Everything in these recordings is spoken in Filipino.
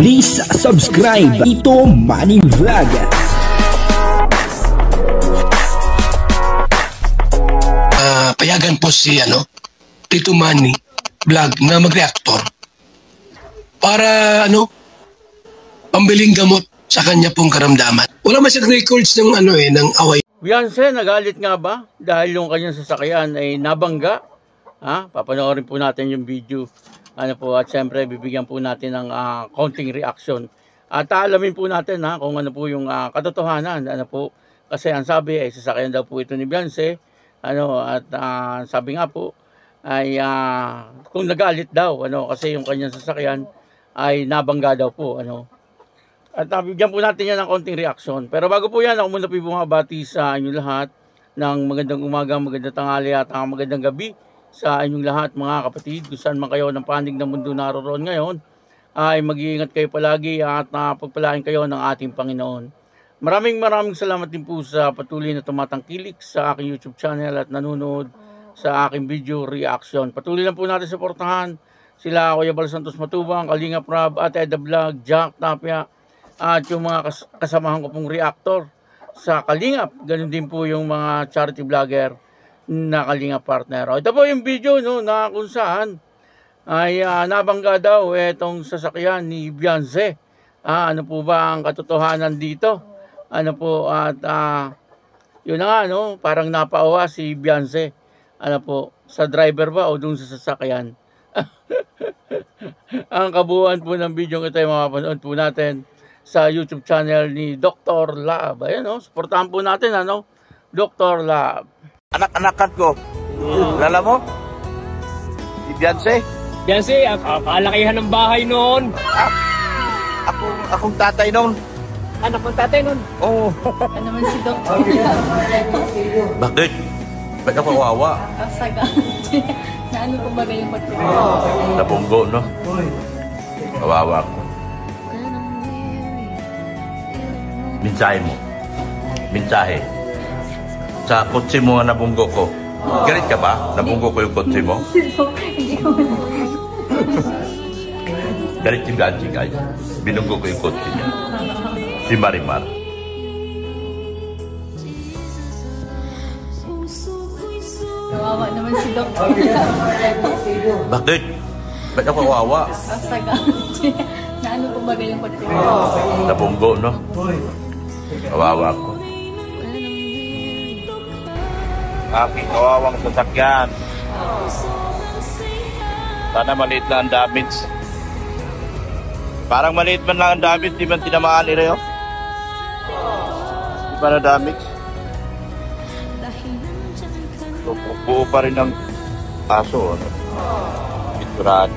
Please subscribe Tito Manny Vlog. Payagan po si Tito Manny Vlog na mag-reactor para pambiling gamot sa kanya pong karamdaman. Wala masyadong records ng ng away. Beyonce, nagalit nga ba dahil yung kanyang sasakyan ay nabangga? Papanoorin po natin yung video. At siyempre bibigyan po natin ng konting reaction. At alamin po natin kung ano po yung katotohanan. Kasi ang sabi ay sasakyan daw po ito ni Beyonce. Sabi nga po ay kung nagalit daw kasi yung kanyang sasakyan ay nabangga daw po At bigyan po natin yan ng konting reaction. Pero bago po yan, ako muna po bumabati sa inyong lahat ng magandang umaga, magandang tanghali at magandang gabi sa inyong lahat mga kapatid. Kung saan man kayo ng panig ng mundo naroon ngayon, ay mag-iingat kayo palagi at pagpalain kayo ng ating Panginoon. Maraming salamat din po sa patuloy na tumatangkilik sa aking YouTube channel at nanonood sa aking video reaction. Patuloy lang po natin suportahan sila Kuya Bal Santos Matubang, Kalinga Prab, at Eda Vlog, Jack Tapia, at yung mga kasamahan ko pong reactor sa Kalingap. Ganun din po yung mga charity vlogger na Kalingap partner. Ito po yung video na kung saan ay nabangga daw itong sasakyan ni Beyonce. Ano po ba ang katotohanan dito? Yun na nga parang napaawa si Beyonce. Sa driver ba o dun sa sasakyan? Ang kabuuan po ng video ito ay mapapanood po natin sa YouTube channel ni Dr. Lab. Ayan suportahan po natin Dr. Lab. Anak-anakan ko. Alam mo? Si Beyonce. Beyonce, kalakihan ng bahay noon. Akong tatay noon. Anak mong tatay noon? Oo. Ano naman si Dr. Bakit? Ba't ako kawawa? Saga. Na ano kung bagay yung pagkakas? Nabunggo, no? Kawawa ko. Mensahe mo. Mensahe. Sa kotse mo na nabunggo ko. Galit ka ba? Nabunggo ko yung kotse mo? Hindi ko Galit si Blanchi, guys. Binunggo ko yung kotse niya. Si Marimar. Kawawa naman si Dr. Bakit? Ba't ako kawawa? Saga. Na ano kung bagay yung pagkakas? Nabunggo, no? Kawawa ko. Aking kawawang sasakyan. Sana maliit lang ang damage. Parang maliit man lang ang damage, di man tinamaan ni Reo. Di ba na damage? So, buo pa rin ang kaso. Pinturado.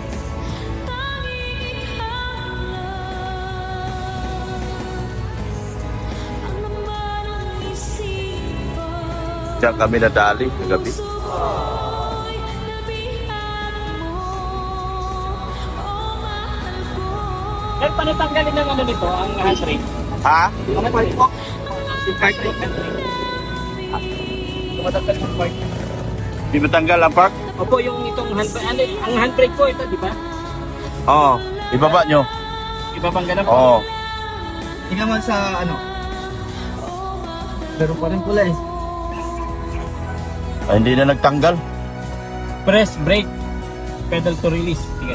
Diyan kami nadali kagabi. Sir, panatanggalin ng nito, ang handbrake. Ha? Ang handbrake po? Yung cartridge handbrake. Tumatanggal yung part. Di matanggal ang park? Opo, yung itong handbrake. Ang handbrake po ito, di ba? Oo. Ibaba nyo. Ibabangga na po. Oo. Tingnan mo sa Pero pa rin pula eh. Ay, hindi na nagtanggal. Press, brake, pedal to release. Sige.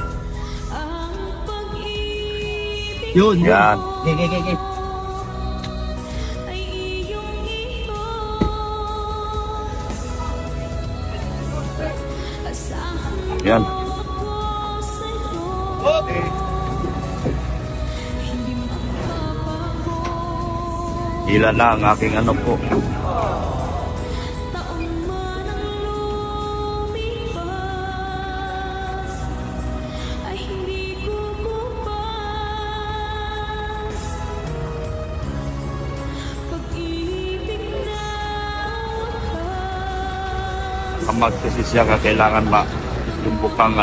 Yun. Yan. Okay. Yan. Ilan na ang aking po. Ang magsisisya ka kailangan yung bukang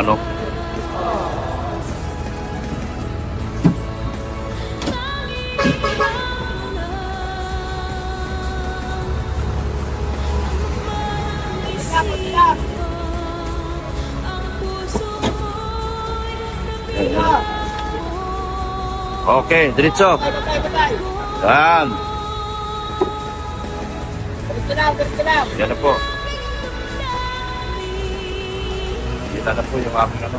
Okay, diretso. Yan. Yan na po. Kita na po yung aking ano.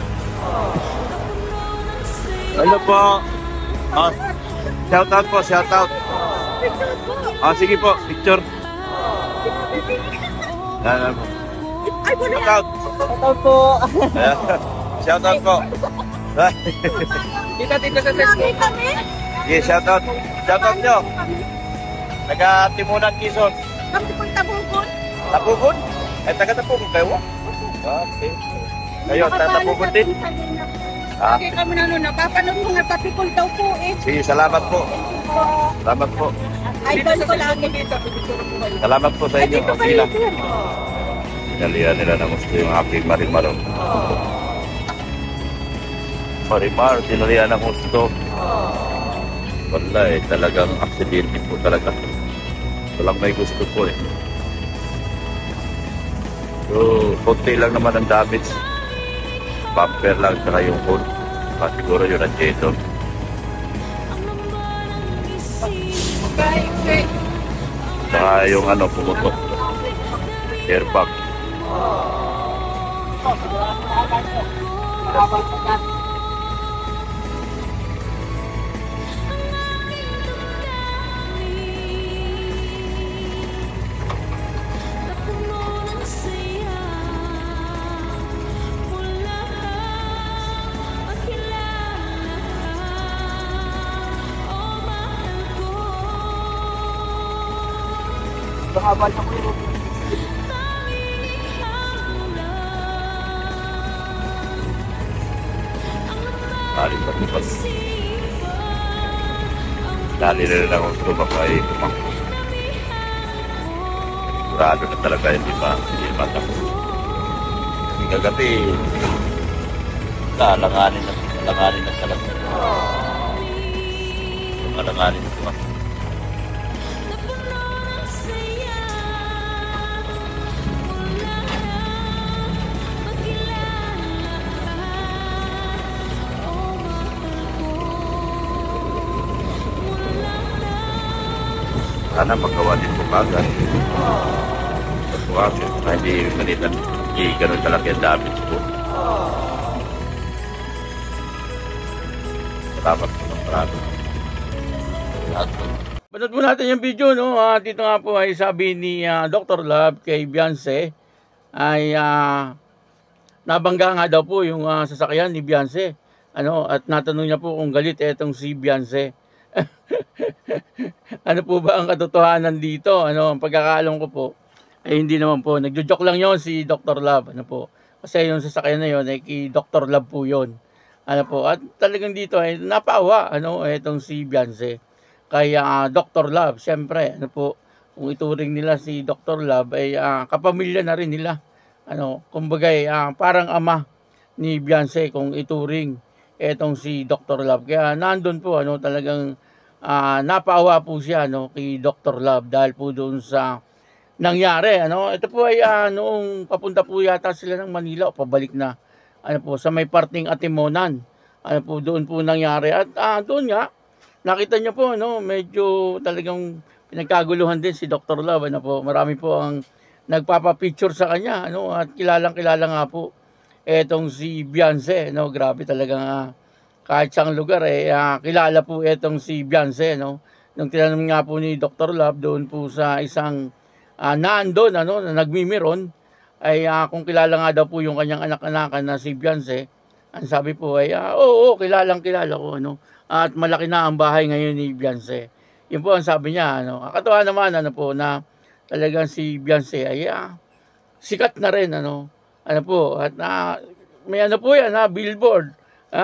Hello po. Oh, shout out po, shout out. Oh, sige po, picture. Yan po. Shout out. Shout out po. Shout out po. Tita sa Facebook. Yeah, shout out. Shout out nyo. Taga Timunan, Quezon. Kami pong tabugon. Tapugon? Ay, taga Tapugon kayo? Okay. Kayo, Tapugon din? Lagi kami napapanood mga tapikol daw po eh. Sige, salamat po. Salamat po. Idol ko lagi dito. Salamat po sa inyo. Okay lang. Pinalihan nila ng gusto yung aking Marimar. Marimar, pinalihan ng gusto. Wala eh, talagang aksidente po talaga. Walang may gusto po eh. So, konti lang naman ang damage. Bumper lang saka yung hood. Siguro yun ang jeton. Saka yung ano, pumutok. Airbag. Dali na rin ako gusto makay kumangko. Sigurado na talaga hindi matapos. Kagabi, alanganin na talaga. Alanganin na talaga. Sana magawa din po kagad. Pagkuha, na hindi malitan, hindi ganun kalaki ang damage po. Salamat po ng marami. Panood po natin yung video, no? Dito nga po ay sabi ni Dr. Love kay Beyonce ay nabangga nga daw po yung sasakyan ni Beyonce. At natanong niya po kung galit etong si Beyonce. Ano po ba ang katotohanan dito? Ang pagkakaalam ko po ay hindi naman po. Nagjo-joke lang yon si Dr. Love. Kasi yung sasakyan na yon ay kay Dr. Love po yon. At talagang dito ay napaawa etong si Beyonce kay Dr. Love. Siyempre, kung ituring nila si Dr. Love ay kapamilya na rin nila. Kumbaga parang ama ni Beyonce kung ituring etong si Dr. Love. Kaya nandun po talagang napaawa po siya kay Dr. Love dahil po doon sa nangyari. Ito po ay noong papunta po yata sila ng Manila o pabalik na sa may parting Atimonan. Doon po nangyari. At doon nga nakita niyo po medyo talagang pinagkaguluhan din si Dr. Love. Marami po ang nagpapapicture sa kanya at kilalang-kilala nga po etong si Beyonce. Grabe talagang kahit saan lugar kilala po etong si Beyonce. Nung tinanong nga po ni Dr. Love doon po sa isang naandun na nagmimiron ay kung kilala nga daw po yung kanyang anak-anakan na si Beyonce, ang sabi po ay oo, kilala ko at malaki na ang bahay ngayon ni Beyonce. Yun po ang sabi niya. Kakatuwa naman na talagang si Beyonce ay sikat na rin at may po yan billboard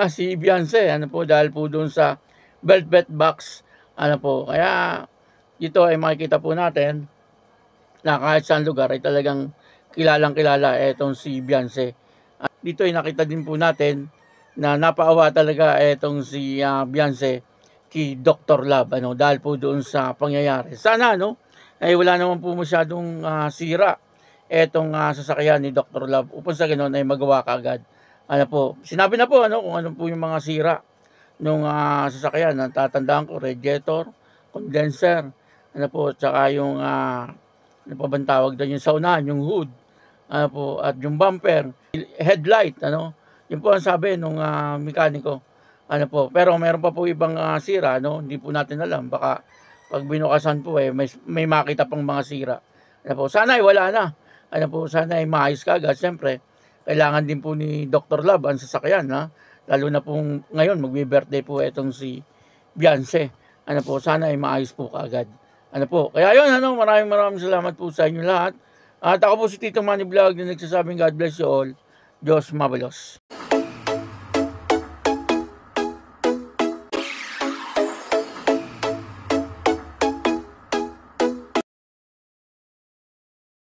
si Beyonce dahil po doon sa Velvet Box kaya dito ay makikita po natin na kahit saan lugar ay talagang kilalang-kilala etong si Beyonce. Dito ay nakita din po natin na napaawa talaga etong si Beyonce kay Dr. Love dahil po doon sa pangyayari. Sana ay wala naman po masyadong sira etong sasakyan ni Dr. Love upang sa ganoon ay magawa kaagad. Sinabi na po kung ano po yung mga sira nung sasakyan. Natatandaan ko, radiator, condenser, ano po, tsaka yung ano pa bang tawag doon, yung sa unahan, yung hood, ano po, at yung bumper, headlight, ano, yun po ang sabi nung mekaniko, ano po, pero meron pa po ibang sira, no, hindi po natin alam, baka pag binukasan po may makita pang mga sira, ano po, sana ay wala na, ano po, sana ay maayos kagad, siyempre, kailangan din po ni Dr. Love ang sasakyan, lalo na pong ngayon, magbi-birthday po itong si Beyonce, ano po, sana ay maayos po kaagad. Ano po, kaya yun, maraming salamat po sa inyo lahat. At ako po si Tito Manny Vlog na nagsasabing God bless you all. Diyos mabalos.